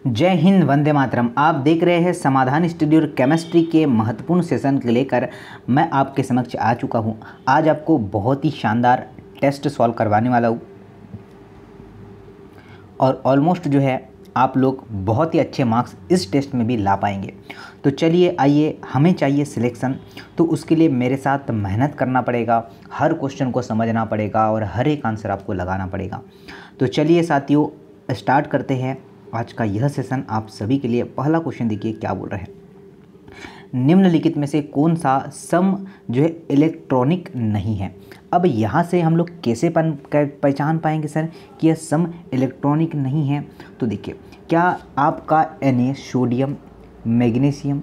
जय हिंद, वंदे मातरम। आप देख रहे हैं समाधान स्टूडियो केमिस्ट्री के महत्वपूर्ण सेशन के लेकर मैं आपके समक्ष आ चुका हूं। आज आपको बहुत ही शानदार टेस्ट सॉल्व करवाने वाला हूं और ऑलमोस्ट जो है आप लोग बहुत ही अच्छे मार्क्स इस टेस्ट में भी ला पाएंगे। तो चलिए आइए, हमें चाहिए सिलेक्शन, तो उसके लिए मेरे साथ मेहनत करना पड़ेगा, हर क्वेश्चन को समझना पड़ेगा और हर एक आंसर आपको लगाना पड़ेगा। तो चलिए साथियों, स्टार्ट करते हैं आज का यह सेशन आप सभी के लिए। पहला क्वेश्चन देखिए क्या बोल रहे हैं, निम्नलिखित में से कौन सा सम जो है इलेक्ट्रॉनिक नहीं है। अब यहाँ से हम लोग कैसे पहचान पाएंगे सर कि यह सम इलेक्ट्रॉनिक नहीं है। तो देखिए, क्या आपका Na सोडियम, मैग्नीशियम,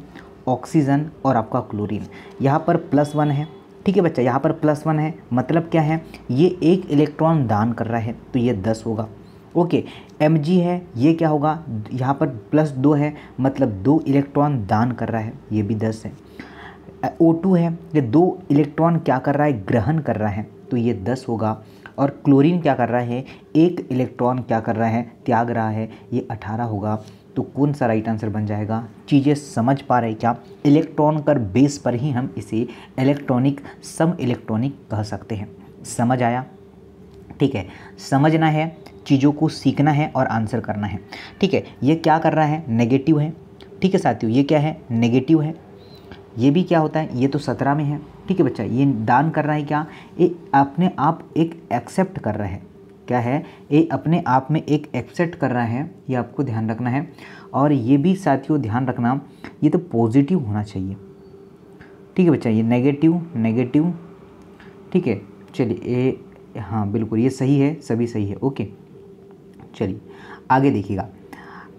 ऑक्सीजन और आपका क्लोरीन यहाँ पर +1 है। ठीक है बच्चा, यहाँ पर +1 है, मतलब क्या है, ये एक इलेक्ट्रॉन दान कर रहा है तो ये 10 होगा। ओके, Mg है, ये क्या होगा, यहाँ पर +2 है, मतलब 2 इलेक्ट्रॉन दान कर रहा है, ये भी 10 है। O2 है, ये 2 इलेक्ट्रॉन क्या कर रहा है, ग्रहण कर रहा है, तो ये 10 होगा। और क्लोरीन क्या कर रहा है, 1 इलेक्ट्रॉन क्या कर रहा है, त्याग रहा है, ये 18 होगा। तो कौन सा राइट आंसर बन जाएगा। चीज़ें समझ पा रहे क्या, इलेक्ट्रॉन कर बेस पर ही हम इसे इलेक्ट्रॉनिक, सम इलेक्ट्रॉनिक कह सकते हैं। समझ आया, ठीक है, समझना है, चीज़ों को सीखना है और आंसर करना है। ठीक है, ये क्या कर रहा है, नेगेटिव है। ठीक है साथियों, ये क्या है, नेगेटिव है। ये भी क्या होता है, ये तो 17 में है। ठीक है बच्चा, ये दान कर रहा है क्या, ये अपने आप एक एक्सेप्ट कर रहा है। क्या है, ये अपने आप में एक एक्सेप्ट कर रहा है, ये आपको ध्यान रखना है। और ये भी साथियों ध्यान रखना, ये तो पॉजिटिव होना चाहिए। ठीक है बच्चा, ये नेगेटिव नेगेटिव। ठीक है, चलिए ये, हाँ बिल्कुल ये सही है, सभी सही है। ओके, चलिए आगे देखिएगा।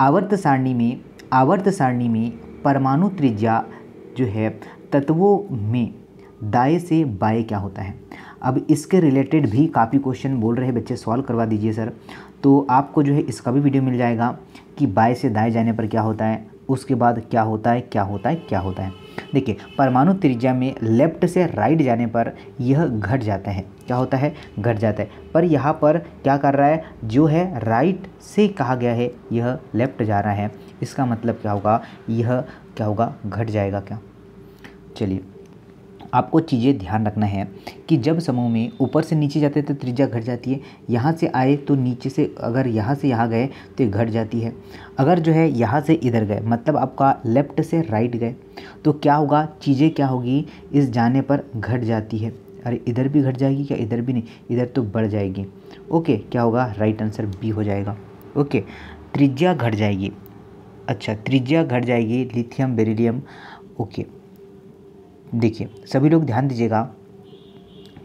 आवर्त सारणी में परमाणु त्रिज्या जो है तत्वों में दाएं से बाएं क्या होता है। अब इसके रिलेटेड भी काफ़ी क्वेश्चन बोल रहे हैं बच्चे, सॉल्व करवा दीजिए सर। तो आपको जो है इसका भी वीडियो मिल जाएगा कि बाएं से दाएं जाने पर क्या होता है, उसके बाद क्या होता है, क्या होता है, क्या होता है। देखिए, परमाणु त्रिज्या में लेफ्ट से राइट जाने पर यह घट जाता है। क्या होता है, घट जाता है। पर यहाँ पर क्या कर रहा है, जो है राइट से कहा गया है, यह लेफ्ट जा रहा है, इसका मतलब क्या होगा, यह क्या होगा, घट जाएगा क्या। चलिए, आपको चीज़ें ध्यान रखना है कि जब समूह में ऊपर से नीचे जाते हैं तो त्रिज्या घट जाती है, यहाँ से आए तो नीचे से, अगर यहाँ से यहाँ गए तो घट जाती है। अगर जो है यहाँ से इधर गए, मतलब आपका लेफ़्ट से राइट गए, तो क्या होगा, चीज़ें क्या होगी, इस जाने पर घट जाती है। अरे इधर भी घट जाएगी क्या, इधर भी नहीं, इधर तो बढ़ जाएगी। ओके, क्या होगा, राइट आंसर बी हो जाएगा। ओके, त्रिज्या घट जाएगी। अच्छा, त्रिज्या घट जाएगी, लिथियम बेरिलियम। ओके, देखिए सभी लोग ध्यान दीजिएगा।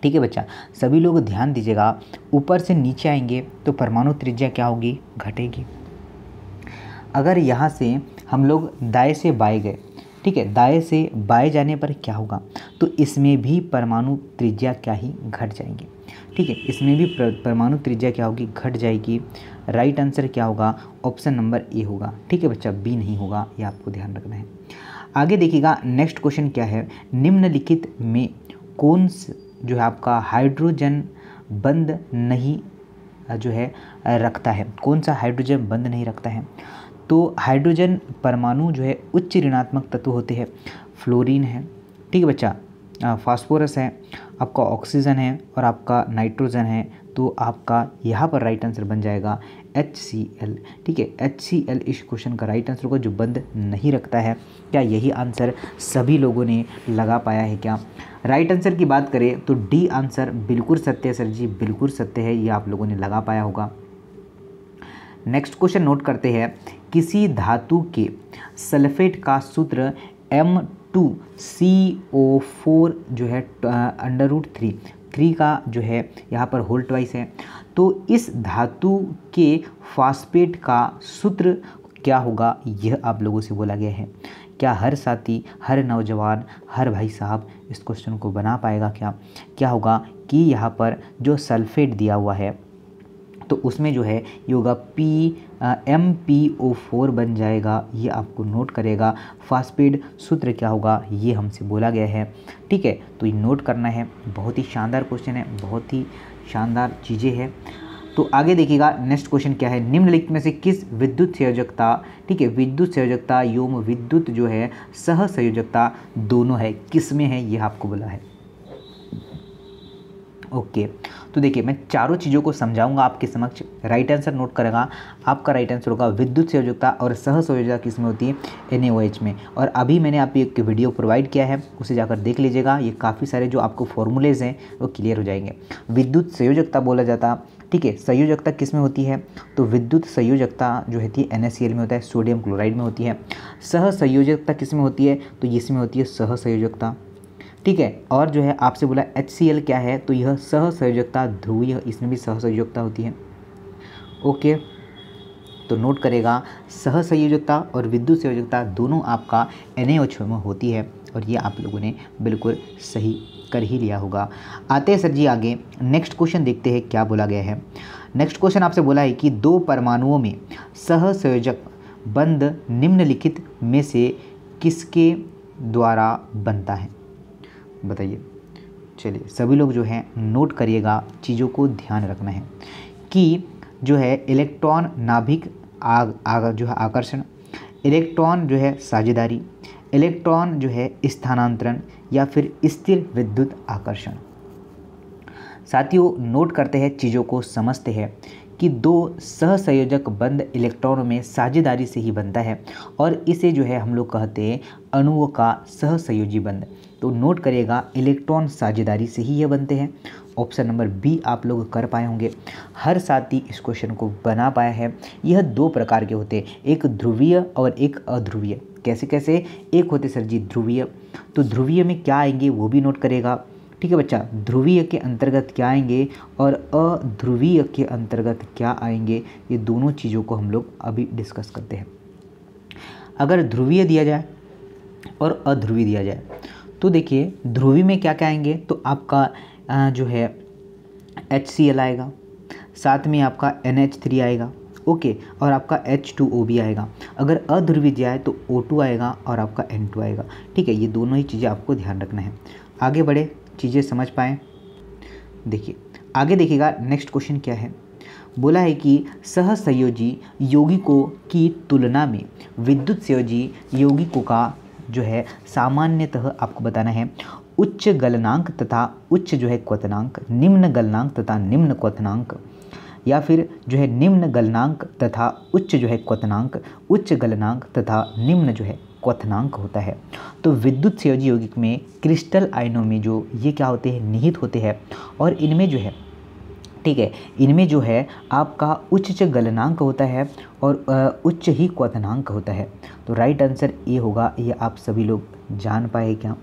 ठीक है बच्चा, सभी लोग ध्यान दीजिएगा। ऊपर से नीचे आएंगे तो परमाणु त्रिज्या क्या होगी, घटेगी। अगर यहाँ से हम लोग दाएं से बाएं गए, ठीक है, दाएं से बाएं जाने पर क्या होगा, तो इसमें भी परमाणु त्रिज्या क्या ही घट जाएंगी। ठीक है, इसमें भी परमाणु त्रिज्या क्या होगी, घट जाएगी। राइट आंसर क्या होगा, ऑप्शन नंबर ए होगा। ठीक है बच्चा, बी नहीं होगा, ये आपको ध्यान रखना है। आगे देखिएगा, नेक्स्ट क्वेश्चन क्या है, निम्नलिखित में कौन जो है आपका हाइड्रोजन बंद नहीं जो है रखता है, कौन सा हाइड्रोजन बंद नहीं रखता है। तो हाइड्रोजन परमाणु जो है उच्च ऋणात्मक तत्व होते हैं। फ्लोरीन है, ठीक है बच्चा, फास्फोरस है, आपका ऑक्सीजन है और आपका नाइट्रोजन है। तो आपका यहाँ पर राइट आंसर बन जाएगा HCl। ठीक है, HCl इस क्वेश्चन का राइट आंसर होगा, जो बंद नहीं रखता है। क्या यही आंसर सभी लोगों ने लगा पाया है क्या। राइट आंसर की बात करें तो डी आंसर बिल्कुल सत्य है सर जी, बिल्कुल सत्य है, ये आप लोगों ने लगा पाया होगा। नेक्स्ट क्वेश्चन नोट करते हैं, किसी धातु के सल्फेट का सूत्र M2CO4 जो है √3 का जो है यहाँ पर होल ट्वाइस है। तो इस धातु के फास्फेट का सूत्र क्या होगा, यह आप लोगों से बोला गया है। क्या हर साथी, हर नौजवान, हर भाई साहब इस क्वेश्चन को बना पाएगा क्या। क्या होगा कि यहाँ पर जो सल्फेट दिया हुआ है तो उसमें जो है ये होगा MPO4 बन जाएगा, ये आपको नोट करेगा। फास्फेट सूत्र क्या होगा, ये हमसे बोला गया है। ठीक है, तो ये नोट करना है। बहुत ही शानदार क्वेश्चन है, बहुत ही शानदार चीज़ें हैं। तो आगे देखिएगा नेक्स्ट क्वेश्चन क्या है, निम्नलिखित में से किस विद्युत संयोजकता, ठीक है, विद्युत संयोजकता एवं विद्युत जो है सह संयोजकता दोनों है, किस में है ये आपको बोला है। ओके तो देखिए मैं चारों चीज़ों को समझाऊंगा आपके समक्ष, राइट आंसर नोट करेगा। आपका राइट आंसर होगा विद्युत संयोजकता और सह संयोजकता किस में होती है, NaOH में। और अभी मैंने आपको एक वीडियो प्रोवाइड किया है, उसे जाकर देख लीजिएगा, ये काफ़ी सारे जो आपको फॉर्मूलेज हैं वो क्लियर हो जाएंगे। विद्युत संयोजकता बोला जाता, ठीक है, संयोजकता किस में होती है, तो विद्युत संयोजकता जो होती है NaCl में होता है, सोडियम क्लोराइड में होती है। सह संयोजकता किस में होती है, तो इसमें होती है सह संयोजकता, ठीक है। और जो है आपसे बोला HCl क्या है, तो यह सह संयोजकता ध्रुवीय, इसमें भी सह संयोजकता होती है। ओके तो नोट करेगा सह संयोजकता और विद्युत संयोजकता दोनों आपका NaOH में होती है, और ये आप लोगों ने बिल्कुल सही कर ही लिया होगा। आते हैं सर जी आगे, नेक्स्ट क्वेश्चन देखते हैं क्या बोला गया है। नेक्स्ट क्वेश्चन आपसे बोला है कि दो परमाणुओं में सह संयोजक बंध निम्नलिखित में से किसके द्वारा बनता है, बताइए। चलिए सभी लोग जो है नोट करिएगा, चीज़ों को ध्यान रखना है कि जो है इलेक्ट्रॉन नाभिक जो है आकर्षण, इलेक्ट्रॉन जो है साझेदारी, इलेक्ट्रॉन जो है स्थानांतरण, या फिर स्थिर विद्युत आकर्षण। साथियों नोट करते हैं, चीज़ों को समझते हैं कि दो सहसंयोजक बंध इलेक्ट्रॉनों में साझेदारी से ही बनता है, और इसे जो है हम लोग कहते हैं अणुओं का सहसंयोजी बंध। तो नोट करिएगा इलेक्ट्रॉन साझेदारी से ही ये बनते हैं। ऑप्शन नंबर बी आप लोग कर पाए होंगे। हर साथी इस क्वेश्चन को बना पाया है। यह दो प्रकार के होते हैं, एक ध्रुवीय और एक अध्रुवीय। कैसे कैसे, एक होते सर जी ध्रुवीय, तो ध्रुवीय में क्या आएंगे वो भी नोट करेगा, ठीक है बच्चा। ध्रुवीय के अंतर्गत क्या आएंगे और अध्रुवीय के अंतर्गत क्या आएंगे, ये दोनों चीज़ों को हम लोग अभी डिस्कस करते हैं। अगर ध्रुवीय दिया जाए और अध्रुवीय दिया जाए, तो देखिए ध्रुवीय में क्या क्या आएंगे, तो आपका जो है HCl आएगा, साथ में आपका NH3 आएगा, ओके, और आपका H2O भी आएगा। अगर अध्रुवीय दिया है तो O2 आएगा और आपका N2 आएगा, ठीक है। ये दोनों ही चीज़ें आपको ध्यान रखना है। आगे बढ़े, चीज़ें समझ पाएँ। देखिए आगे देखिएगा नेक्स्ट क्वेश्चन क्या है, बोला है कि सहसंयोजी यौगिकों की तुलना में विद्युत संयोजी यौगिकों का जो है सामान्यतः आपको बताना है उच्च गलनांक तथा उच्च जो है क्वथनांक, निम्न गलनांक तथा निम्न क्वथनांक, या फिर जो है निम्न गलनांक तथा उच्च जो है क्वथनांक, उच्च गलनांक तथा निम्न जो है क्वथनांक होता है। तो विद्युत संयोजी यौगिक में क्रिस्टल आयनों में जो ये क्या होते हैं, निहित होते हैं, और इनमें जो है, ठीक है, इनमें जो है आपका उच्च गलनांक होता है और उच्च ही क्वथनांक होता है। तो राइट आंसर ये होगा, ये आप सभी लोग जान पाए क्या।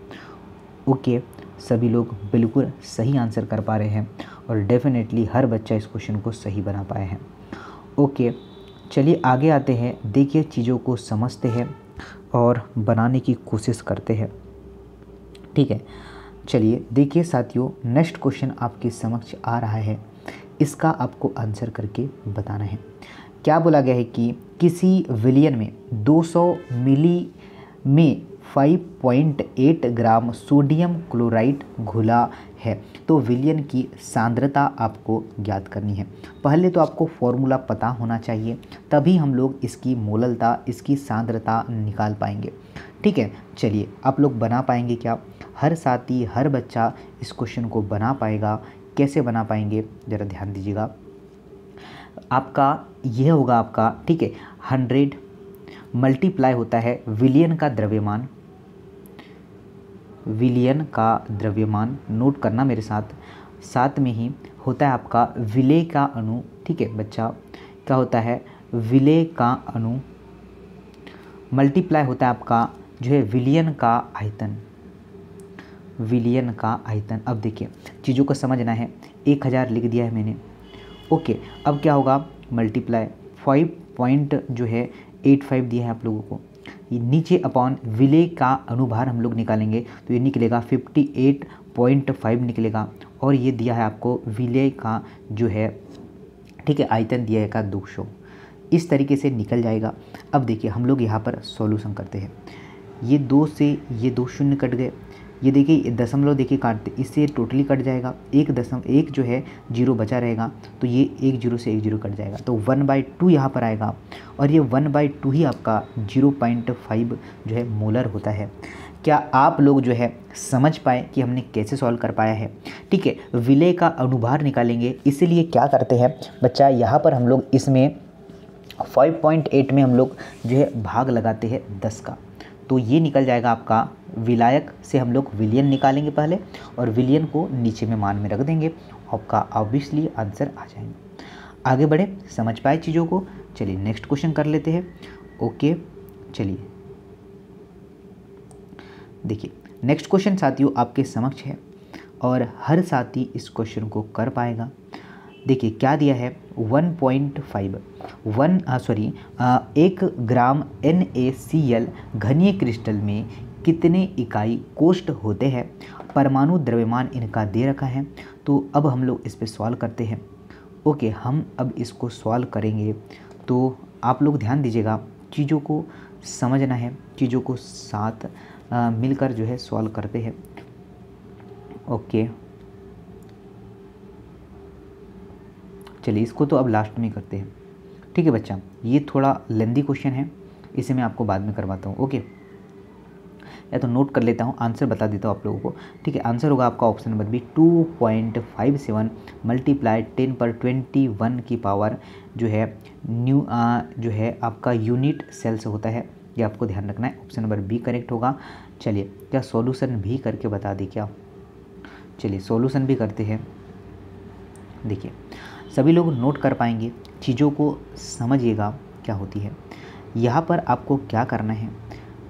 ओके सभी लोग बिल्कुल सही आंसर कर पा रहे हैं, और डेफिनेटली हर बच्चा इस क्वेश्चन को सही बना पाए हैं। ओके चलिए आगे आते हैं, देखिए चीज़ों को समझते हैं और बनाने की कोशिश करते हैं, ठीक है। चलिए देखिए साथियों, नेक्स्ट क्वेश्चन आपके समक्ष आ रहा है, इसका आपको आंसर करके बताना है। क्या बोला गया है कि किसी विलियन में 200 मिली में 5.8 ग्राम सोडियम क्लोराइड घुला है, तो विलियन की सांद्रता आपको ज्ञात करनी है। पहले तो आपको फॉर्मूला पता होना चाहिए, तभी हम लोग इसकी मोललता, इसकी सांद्रता निकाल पाएंगे, ठीक है। चलिए आप लोग बना पाएंगे क्या, हर साथी हर बच्चा इस क्वेश्चन को बना पाएगा। कैसे बना पाएंगे ज़रा ध्यान दीजिएगा। आपका यह होगा आपका, ठीक है, 100 मल्टीप्लाई होता है विलियन का द्रव्यमान, विलियन का द्रव्यमान नोट करना मेरे साथ, साथ में ही होता है आपका विलेय का अणु, ठीक है बच्चा, क्या होता है विलेय का अणु, मल्टीप्लाई होता है आपका जो है विलियन का आयतन, विलियन का आयतन। अब देखिए चीज़ों को समझना है, 1000 लिख दिया है मैंने, ओके। अब क्या होगा मल्टीप्लाई 5.85 दिया है आप लोगों को, ये नीचे अपॉन विलेय का अनुभार हम लोग निकालेंगे, तो ये निकलेगा 58.5 निकलेगा, और ये दिया है आपको विलेय का जो है, ठीक है, आयतन दिया है का 200, इस तरीके से निकल जाएगा। अब देखिए हम लोग यहाँ पर सॉल्यूशन करते हैं, ये 2 से ये 2 शून्य कट गए, ये देखिए दशमलव देखिए काटते, इससे टोटली कट जाएगा, एक जो है जीरो बचा रहेगा, तो ये एक जीरो से एक जीरो कट जाएगा, तो 1/2 यहाँ पर आएगा, और ये 1/2 ही आपका 0.5 जो है मोलर होता है। क्या आप लोग जो है समझ पाए कि हमने कैसे सॉल्व कर पाया है? ठीक है, विलेय का अनुभार निकालेंगे, इसीलिए क्या करते हैं बच्चा, यहाँ पर हम लोग इसमें 5.8 में हम लोग जो है भाग लगाते हैं 10 का, तो ये निकल जाएगा आपका, विलायक से हम लोग विलियन निकालेंगे पहले, और विलियन को नीचे में मान में रख देंगे, आपका ऑब्वियसली आंसर आ जाएंगे। आगे बढ़े, समझ पाए चीज़ों को? चलिए नेक्स्ट क्वेश्चन कर लेते हैं। ओके, चलिए देखिए नेक्स्ट क्वेश्चन साथियों आपके समक्ष है, और हर साथी इस क्वेश्चन को कर पाएगा। देखिए क्या दिया है, 1 ग्राम NaCl घनीय क्रिस्टल में कितने इकाई कोष्ठ होते हैं? परमाणु द्रव्यमान इनका दे रखा है, तो अब हम लोग इस पे सॉल्व करते हैं। ओके, हम अब इसको सॉल्व करेंगे, तो आप लोग ध्यान दीजिएगा, चीज़ों को समझना है, चीज़ों को साथ मिलकर जो है सॉल्व करते हैं। ओके, चलिए इसको तो अब लास्ट में करते हैं। ठीक है बच्चा, ये थोड़ा लेंदी क्वेश्चन है, इसे मैं आपको बाद में करवाता हूँ। ओके, या तो नोट कर लेता हूँ, आंसर बता देता हूँ आप लोगों को। ठीक है, आंसर होगा आपका ऑप्शन नंबर बी, 2.57 मल्टीप्लाई 10^21 की पावर जो है जो है आपका यूनिट सेल्स होता है, ये आपको ध्यान रखना है। ऑप्शन नंबर बी करेक्ट होगा। चलिए, क्या सॉल्यूशन भी करके बता दें क्या? चलिए सॉल्यूशन भी करते हैं। देखिए सभी लोग नोट कर पाएंगे, चीज़ों को समझिएगा क्या होती है। यहाँ पर आपको क्या करना है,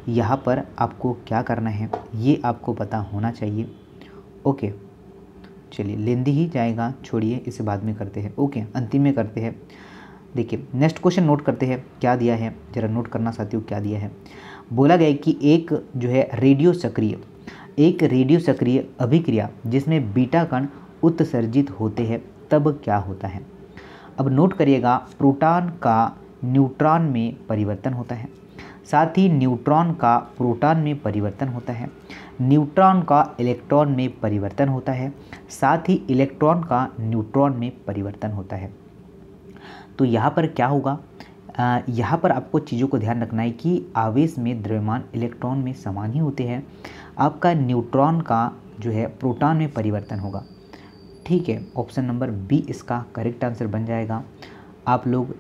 यहाँ पर आपको क्या करना है ये आपको पता होना चाहिए। ओके, चलिए लेंदी ही जाएगा, छोड़िए, इसे बाद में करते हैं। ओके, अंतिम में करते हैं। देखिए नेक्स्ट क्वेश्चन नोट करते हैं, क्या दिया है जरा नोट करना साथियों, क्या दिया है। बोला गया है कि एक जो है रेडियो सक्रिय अभिक्रिया जिसमें बीटा कण उत्सर्जित होते हैं तब क्या होता है? अब नोट करिएगा, प्रोटॉन का न्यूट्रॉन में परिवर्तन होता है, साथ ही न्यूट्रॉन का प्रोटॉन में परिवर्तन होता है, न्यूट्रॉन का इलेक्ट्रॉन में परिवर्तन होता है, साथ ही इलेक्ट्रॉन का न्यूट्रॉन में परिवर्तन होता है। तो यहाँ पर क्या होगा, यहाँ पर आपको चीज़ों को ध्यान रखना है कि आवेश में द्रव्यमान इलेक्ट्रॉन में समान ही होते हैं। आपका न्यूट्रॉन का जो है प्रोटॉन में परिवर्तन होगा। ठीक है, ऑप्शन नंबर बी इसका करेक्ट आंसर बन जाएगा। आप लोग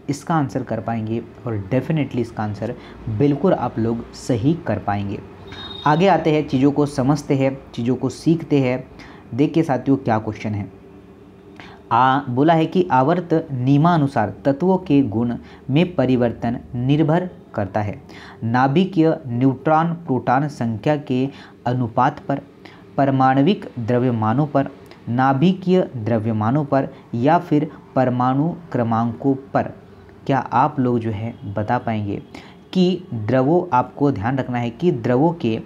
इसका आंसर कर पाएंगे, और डेफिनेटली इसका आंसर बिल्कुल आप लोग सही कर पाएंगे। आगे आते हैं, चीज़ों को समझते हैं, चीज़ों को सीखते हैं। देखिए साथियों क्या क्वेश्चन है। बोला है कि आवर्त नियमानुसार तत्वों के गुण में परिवर्तन निर्भर करता है नाभिकीय न्यूट्रॉन प्रोटॉन संख्या के अनुपात पर, परमाणविक द्रव्यमानों पर, नाभिकीय द्रव्यमानों पर, या फिर परमाणु क्रमांकों पर। क्या आप लोग जो है बता पाएंगे कि द्रवों, आपको ध्यान रखना है कि द्रवों के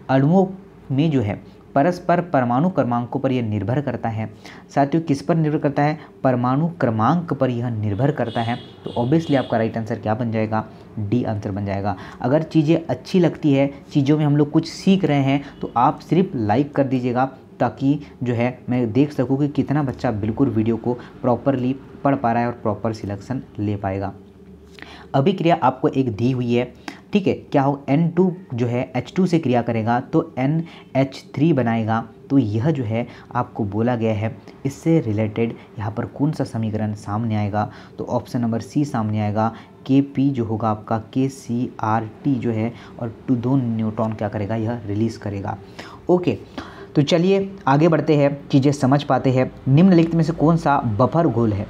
अणुओं में जो है परस्पर परमाणु क्रमांकों पर यह निर्भर करता है। साथियों किस पर निर्भर करता है? परमाणु क्रमांक पर यह निर्भर करता है। तो ऑब्वियसली आपका राइट आंसर क्या बन जाएगा? डी आंसर बन जाएगा। अगर चीज़ें अच्छी लगती है, चीज़ों में हम लोग कुछ सीख रहे हैं, तो आप सिर्फ लाइक कर दीजिएगा, ताकि जो है मैं देख सकूँ कि कितना बच्चा बिल्कुल वीडियो को प्रॉपरली पढ़ पा रहा है और प्रॉपर सिलेक्शन ले पाएगा। अभिक्रिया आपको एक दी हुई है, ठीक है, क्या हो, N2 जो है H2 से क्रिया करेगा तो NH3 बनाएगा। तो यह जो है आपको बोला गया है, इससे रिलेटेड यहाँ पर कौन सा समीकरण सामने आएगा? तो ऑप्शन नंबर सी सामने आएगा। Kp जो होगा आपका KCRT जो है, और 2 न्यूट्रॉन क्या करेगा, यह रिलीज़ करेगा। ओके, तो चलिए आगे बढ़ते हैं, चीज़ें समझ पाते हैं। निम्नलिखित में से कौन सा बफर घोल है?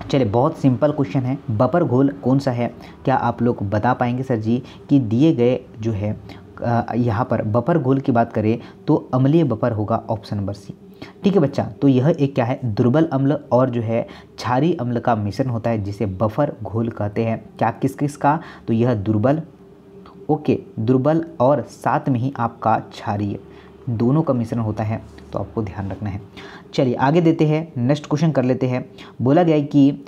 चलिए बहुत सिंपल क्वेश्चन है, बफर घोल कौन सा है? क्या आप लोग बता पाएंगे सर जी कि दिए गए जो है यहाँ पर बफर घोल की बात करें तो अम्लीय बफर होगा, ऑप्शन नंबर सी। ठीक है बच्चा, तो यह एक क्या है, दुर्बल अम्ल और जो है क्षारीय अम्ल का मिश्रण होता है, जिसे बफर घोल कहते हैं। क्या किस किस का? तो यह दुर्बल, ओके, दुर्बल और साथ में ही आपका क्षारीय, दोनों का मिश्रण होता है, तो आपको ध्यान रखना है। चलिए आगे देते हैं, नेक्स्ट क्वेश्चन कर लेते हैं। बोला गया है कि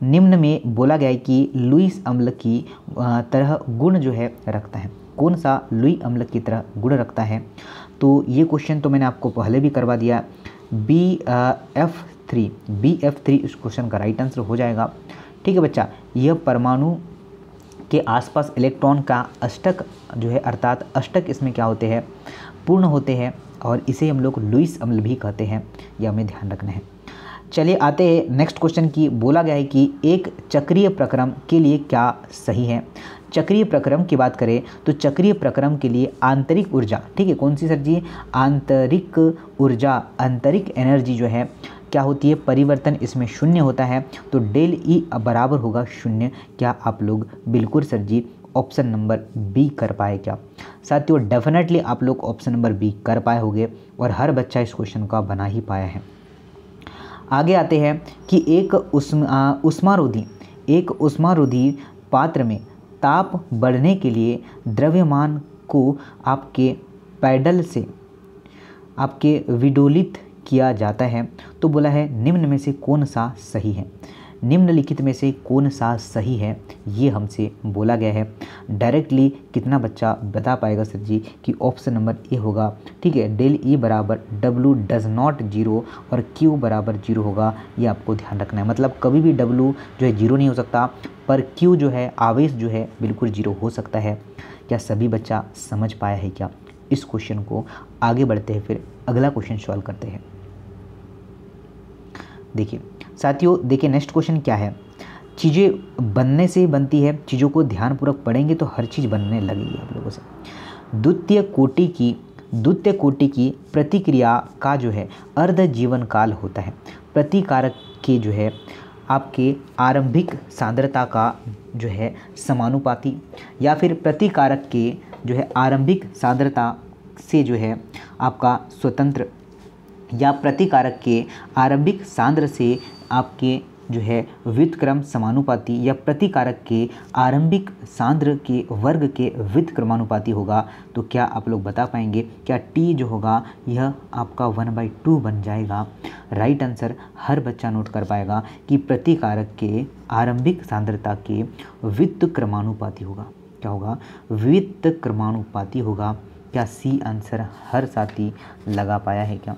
निम्न में बोला गया है कि लुईस अम्ल की तरह गुण जो है रखता है। कौन सा लुई अम्ल की तरह गुण रखता है? तो ये क्वेश्चन तो मैंने आपको पहले भी करवा दिया। BF3 इस क्वेश्चन का राइट आंसर हो जाएगा। ठीक है बच्चा, यह परमाणु के आसपास इलेक्ट्रॉन का अष्टक जो है, अर्थात अष्टक इसमें क्या होते हैं, पूर्ण होते हैं, और इसे हम लोग लुईस अम्ल भी कहते हैं, यह हमें ध्यान रखना है। चलिए आते हैं नेक्स्ट क्वेश्चन की। बोला गया है कि एक चक्रीय प्रक्रम के लिए क्या सही है? चक्रीय प्रक्रम की बात करें तो चक्रीय प्रक्रम के लिए आंतरिक ऊर्जा, ठीक है, कौन सी सर जी? आंतरिक ऊर्जा, आंतरिक एनर्जी जो है क्या होती है, परिवर्तन इसमें शून्य होता है, तो डेल ई बराबर होगा शून्य। क्या आप लोग बिल्कुल सर जी ऑप्शन नंबर बी कर पाए क्या? साथियों डेफिनेटली आप लोग ऑप्शन नंबर बी कर पाए होंगे, और हर बच्चा इस क्वेश्चन का बना ही पाया है। आगे आते हैं कि एक उष्मारोधी पात्र में ताप बढ़ने के लिए द्रव्यमान को आपके पैडल से आपके विडोलित किया जाता है। तो बोला है निम्न में से कौन सा सही है? निम्नलिखित में से कौन सा सही है, ये हमसे बोला गया है। डायरेक्टली कितना बच्चा बता पाएगा सर जी कि ऑप्शन नंबर ए होगा। ठीक है, डेल ई बराबर W डज नॉट जीरो और Q बराबर जीरो होगा, ये आपको ध्यान रखना है। मतलब कभी भी W जो है जीरो नहीं हो सकता, पर Q जो है आवेश जो है बिल्कुल जीरो हो सकता है। क्या सभी बच्चा समझ पाया है क्या इस क्वेश्चन को? आगे बढ़ते हैं, फिर अगला क्वेश्चन सॉल्व करते हैं। देखिए साथियों, देखिए नेक्स्ट क्वेश्चन क्या है। चीज़ें बनने से बनती है, चीज़ों को ध्यानपूर्वक पढ़ेंगे तो हर चीज़ बनने लगेगी आप लोगों से। द्वितीय कोटि की प्रतिक्रिया का जो है अर्ध जीवन काल होता है। प्रतिकारक के जो है आपके आरंभिक सांद्रता का जो है समानुपाती, या फिर प्रतिकारक के जो है आरंभिक सांद्रता से जो है आपका स्वतंत्र, या प्रतिकारक के आरंभिक सांद्र से आपके जो है व्युत्क्रम समानुपाती, या प्रतिकारक के आरंभिक सांद्र के वर्ग के व्युत्क्रमानुपाती होगा। तो क्या आप लोग बता पाएंगे? क्या टी जो होगा यह आपका 1/2 बन जाएगा? राइट आंसर हर बच्चा नोट कर पाएगा कि प्रतिकारक के आरंभिक सांद्रता के व्युत्क्रमानुपाती होगा। क्या होगा? व्युत्क्रमानुपाती होगा। क्या सी आंसर हर साथी लगा पाया है क्या?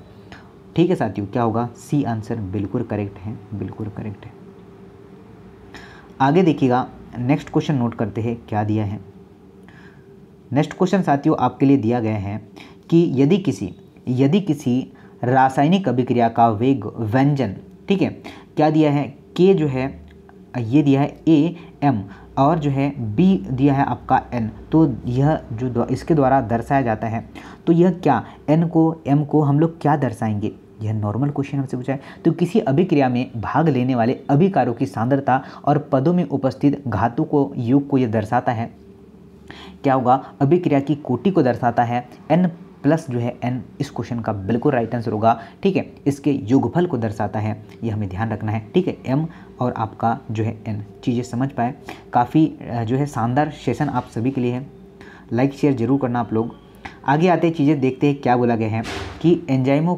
ठीक है साथियों, क्या होगा? सी आंसर बिल्कुल करेक्ट है, बिल्कुल करेक्ट है। आगे देखिएगा, नेक्स्ट क्वेश्चन नोट करते हैं क्या दिया है। नेक्स्ट क्वेश्चन साथियों आपके लिए दिया गया है कि यदि किसी रासायनिक अभिक्रिया का वेग व्यंजन, ठीक है, क्या दिया है? के जो है ये दिया है AM, और जो है B दिया है आपका N। तो यह जो इसके द्वारा दर्शाया जाता है, तो यह क्या N को M को हम लोग क्या दर्शाएंगे? यह नॉर्मल क्वेश्चन हमसे पूछा है। तो किसी अभिक्रिया में भाग लेने वाले अभिकारों की सांद्रता और पदों में उपस्थित घातों को योग को यह दर्शाता है। क्या होगा? अभिक्रिया की कोटि को दर्शाता है। N प्लस जो है N इस क्वेश्चन का बिल्कुल राइट आंसर होगा। ठीक है, इसके योगफल को दर्शाता है, ये हमें ध्यान रखना है। ठीक है, M और आपका जो है N, चीज़ें समझ पाए। काफ़ी जो है शानदार सेशन आप सभी के लिए है। लाइक शेयर जरूर करना आप लोग। आगे आते चीज़ें देखते हैं क्या बोला गया है कि एंजाइमों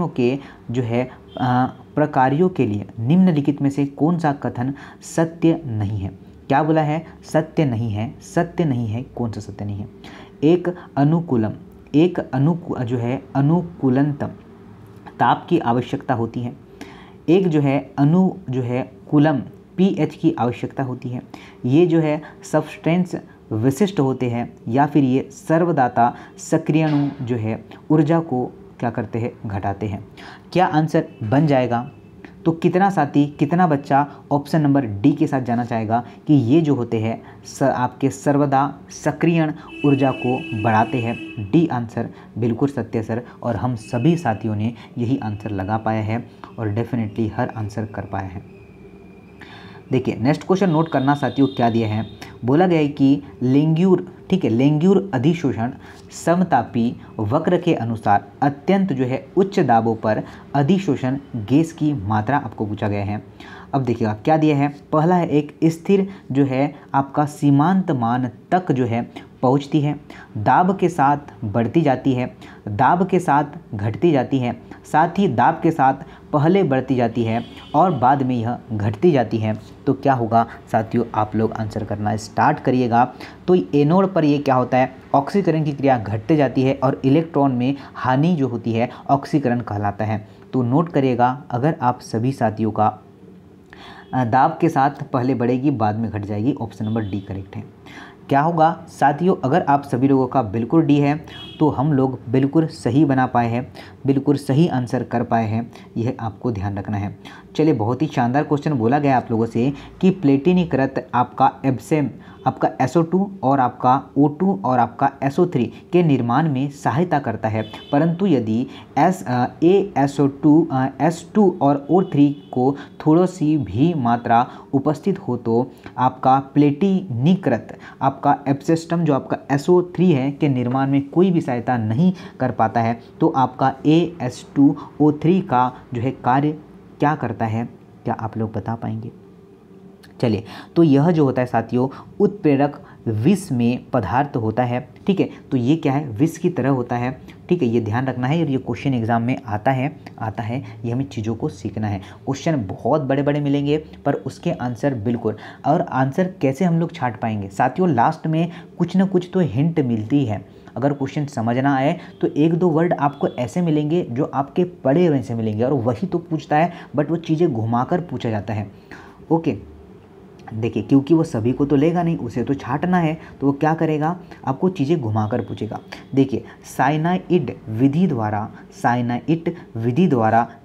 के जो है प्रकार्यों के लिए निम्नलिखित में से कौन सा कथन सत्य नहीं है? क्या बोला है? सत्य नहीं है। सत्य नहीं है, कौन सा सत्य नहीं है? एक अनुकूलतम ताप की आवश्यकता होती है। एक जो है कूलम pH की आवश्यकता होती है। ये जो है सब्सटेंस विशिष्ट होते हैं, या फिर ये सर्वदाता सक्रियणु जो है ऊर्जा को क्या करते हैं? घटाते हैं। क्या आंसर बन जाएगा? तो कितना साथी, कितना बच्चा ऑप्शन नंबर डी के साथ जाना चाहेगा कि ये जो होते हैं आपके सर्वदा सक्रियण ऊर्जा को बढ़ाते हैं? डी आंसर बिल्कुल सत्य सर, और हम सभी साथियों ने यही आंसर लगा पाया है और डेफिनेटली हर आंसर कर पाया है। देखिए नेक्स्ट क्वेश्चन नोट करना साथियों, क्या दिया है? बोला गया है कि लेंग्यूर, ठीक है, लेंग्यूर अधिशोषण समतापी वक्र के अनुसार अत्यंत जो है उच्च दाबों पर अधिशोषण गैस की मात्रा आपको पूछा गया है। अब देखिएगा क्या दिया है। पहला है एक स्थिर जो है आपका सीमांत मान तक जो है पहुंचती है, दाब के साथ बढ़ती जाती है, दाब के साथ घटती जाती है, साथ ही दाब के साथ पहले बढ़ती जाती है और बाद में यह घटती जाती है, तो क्या होगा साथियों, आप लोग आंसर करना स्टार्ट करिएगा। तो एनोड पर ये क्या होता है, ऑक्सीकरण की क्रिया घटते जाती है और इलेक्ट्रॉन में हानि जो होती है ऑक्सीकरण कहलाता है। तो नोट करिएगा, अगर आप सभी साथियों का दाब के साथ पहले बढ़ेगी बाद में घट जाएगी, ऑप्शन नंबर डी करेक्ट है। क्या होगा साथियों, अगर आप सभी लोगों का बिल्कुल डी है तो हम लोग बिल्कुल सही बना पाए हैं, बिल्कुल सही आंसर कर पाए हैं, यह आपको ध्यान रखना है। चलिए, बहुत ही शानदार क्वेश्चन बोला गया आप लोगों से कि प्लेटिनीकृत आपका एब्सेम, आपका SO2 और आपका O2 और आपका SO3 के निर्माण में सहायता करता है, परंतु यदि S2 और O3 को थोड़ी सी भी मात्रा उपस्थित हो तो आपका प्लेटिनीकृत आपका एब्सेस्टम जो आपका SO3 है के निर्माण में कोई भी सहायता नहीं कर पाता है, तो आपका AS2O3 का जो है कार्य क्या करता है, क्या आप लोग बता पाएंगे? चलिए, तो यह जो होता है साथियों उत्प्रेरक विष में पदार्थ होता है, ठीक है। तो ये क्या है, विष की तरह होता है, ठीक है, ये ध्यान रखना है और ये क्वेश्चन एग्जाम में आता है, ये हमें चीज़ों को सीखना है। क्वेश्चन बहुत बड़े बड़े मिलेंगे पर उसके आंसर बिल्कुल, और आंसर कैसे हम लोग छांट पाएंगे साथियों, लास्ट में कुछ ना कुछ तो हिंट मिलती है। अगर क्वेश्चन समझ ना आए तो एक दो वर्ड आपको ऐसे मिलेंगे जो आपके पढ़े हुए से मिलेंगे और वही तो पूछता है, बट वो चीज़ें घुमाकर पूछा जाता है। ओके, देखिए, क्योंकि वो सभी को तो लेगा नहीं, उसे तो छांटना है, तो वो क्या करेगा, आपको चीज़ें घुमाकर पूछेगा। देखिए, साइनाइड विधि द्वारा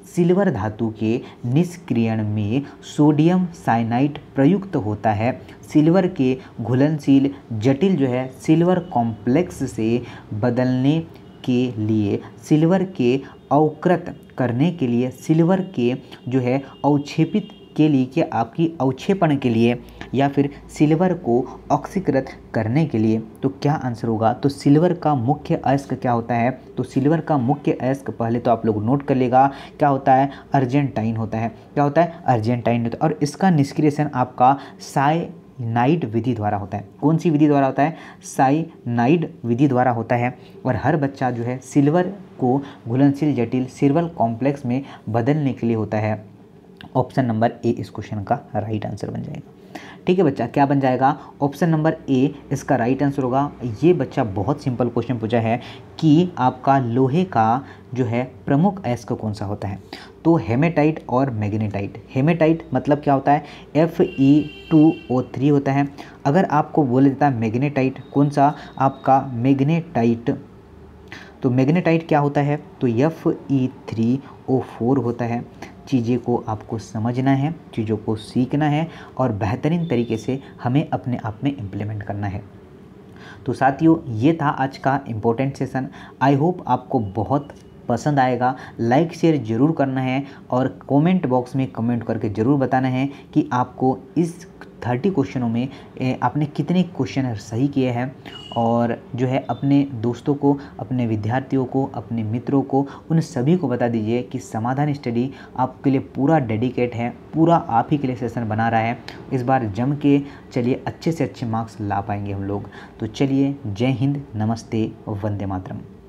सिल्वर धातु के निष्क्रियण में सोडियम साइनाइड प्रयुक्त होता है। सिल्वर के घुलनशील जटिल जो है सिल्वर कॉम्प्लेक्स से बदलने के लिए, सिल्वर के अवकृत करने के लिए, सिल्वर के जो है अवक्षेपित के लिए, कि आपकी अवक्षेपण के लिए, या फिर सिल्वर को ऑक्सीकृत करने के लिए, तो क्या आंसर होगा? तो सिल्वर का मुख्य अयस्क क्या होता है? तो सिल्वर का मुख्य अयस्क पहले तो आप लोग नोट कर लेगा, क्या होता है? अर्जेंटाइन होता है। क्या होता है? अर्जेंटाइन होता है। और इसका निष्क्रियण आपका साइनाइड विधि द्वारा होता है। कौन सी विधि द्वारा होता है? साइनाइड विधि द्वारा होता है। और हर बच्चा जो है सिल्वर को घुलनशील जटिल सिल्वर कॉम्प्लेक्स में बदलने के लिए होता है। ऑप्शन नंबर ए इस क्वेश्चन का राइट आंसर बन जाएगा। ठीक है बच्चा, क्या बन जाएगा? ऑप्शन नंबर ए इसका राइट आंसर होगा। ये बच्चा बहुत सिंपल क्वेश्चन पूछा है कि आपका लोहे का जो है प्रमुख अयस्क कौन सा होता है? तो हेमेटाइट और मैग्नेटाइट। हेमेटाइट मतलब क्या होता है? Fe2O3 होता है। अगर आपको बोल देता है मैग्नेटाइट, कौन सा? आपका मैग्नेटाइट। तो मैग्नेटाइट क्या होता है? तो Fe3O4 होता है। चीज़ें को आपको समझना है, चीज़ों को सीखना है और बेहतरीन तरीके से हमें अपने आप में इम्प्लीमेंट करना है। तो साथियों, ये था आज का इम्पोर्टेंट सेशन। आई होप आपको बहुत पसंद आएगा। लाइक शेयर ज़रूर करना है और कमेंट बॉक्स में कमेंट करके ज़रूर बताना है कि आपको इस 30 क्वेश्चनों में आपने कितने क्वेश्चन सही किए हैं, और जो है अपने दोस्तों को, अपने विद्यार्थियों को, अपने मित्रों को, उन सभी को बता दीजिए कि समाधान स्टडी आपके लिए पूरा डेडिकेट है, पूरा आप ही के लिए सेशन बना रहा है। इस बार जम के चलिए, अच्छे से अच्छे मार्क्स ला पाएंगे हम लोग। तो चलिए, जय हिंद, नमस्ते, वंदे मातरम।